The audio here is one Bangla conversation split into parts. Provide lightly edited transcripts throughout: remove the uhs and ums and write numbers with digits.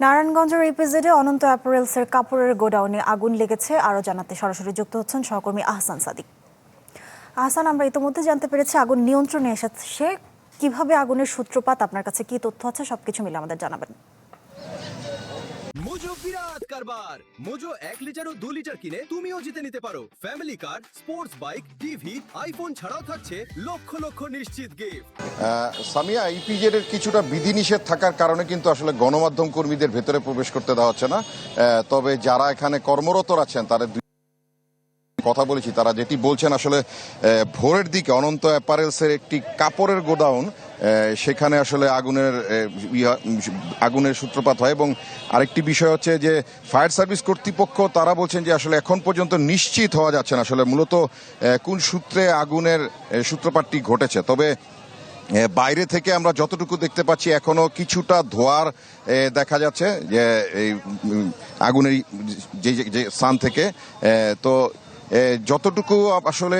নারায়ণগঞ্জের ইপিজেডে অনন্ত অ্যাপারেলসের কাপড়ের গোডাউনে আগুন লেগেছে আরও জানাতে সরাসরি যুক্ত হচ্ছেন সহকর্মী আহসান সাদিক। আহসান, আমরা ইতিমধ্যে জানতে পেরেছি আগুন নিয়ন্ত্রণে এসেছে। কিভাবে আগুনের সূত্রপাত, আপনার কাছে কি তথ্য আছে, সবকিছু মিলে আমাদের জানাবেন। মোজো বিরাট কারবার। মোজো 1 লিটার ও 2 লিটার কিনে তুমিও জিতে নিতে পারো ফ্যামিলি কার, স্পোর্টস বাইক, টিভি, আইফোন ছাড়াও থাকছে লক্ষ লক্ষ নিশ্চিত গিফট। সামিয়া, ইপিজেড এর কিছুটা বিধিনিষেধ থাকার কারণে কিন্তু আসলে গণমাধ্যম কর্মীদের ভেতরে প্রবেশ করতে দেওয়া হচ্ছে না। তবে যারা এখানে কর্মরত আছেন তাদের কথা বলেছি, তারা যেটি বলছেন আসলে ভোরের দিকে অনন্ত অ্যাপারেলসের একটি কাপড়ের গোডাউন, সেখানে আসলে আগুনের সূত্রপাত হয়। এবং আরেকটি বিষয় হচ্ছে যে ফায়ার সার্ভিস কর্তৃপক্ষ তারা বলছেন যে আসলে এখন পর্যন্ত নিশ্চিত হওয়া যাচ্ছে না আসলে মূলত কোন সূত্রে আগুনের সূত্রপাতটি ঘটেছে। তবে বাইরে থেকে আমরা যতটুকু দেখতে পাচ্ছি এখনো কিছুটা ধোঁয়ার দেখা যাচ্ছে যে এই আগুনের যে স্থান থেকে। তো যতটুকু আসলে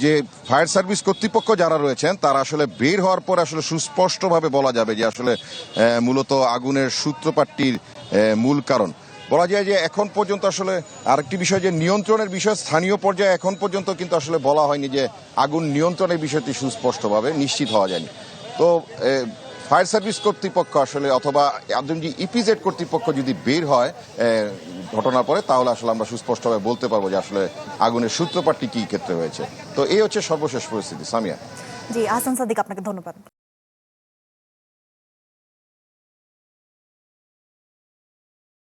যে ফায়ার সার্ভিস কর্তৃপক্ষ যারা রয়েছেন তারা আসলে বের হওয়ার পর আসলে সুস্পষ্টভাবে বলা যাবে যে আসলে মূলত আগুনের সূত্রপাতটির মূল কারণ। বলা যায় যে এখন পর্যন্ত আসলে আরেকটি বিষয় যে নিয়ন্ত্রণের বিষয়, স্থানীয় পর্যায়ে এখন পর্যন্ত কিন্তু আসলে বলা হয়নি যে আগুন নিয়ন্ত্রণের বিষয়টি সুস্পষ্টভাবে নিশ্চিত হওয়া যায়নি। তো ফায়ার সার্ভিস কর্তৃপক্ষ আসলে অথবা ইপিজেড কর্তৃপক্ষ যদি বের হয় ঘটনার পরে, তাহলে আসলে আমরা সুস্পষ্টভাবে বলতে পারবো যে আসলে আগুনের সূত্রপাতটি কি ক্ষেত্রে হয়েছে। তো এই হচ্ছে সর্বশেষ পরিস্থিতি। সামিয়া। জি, আহসান সাদিক, আপনাকে ধন্যবাদ।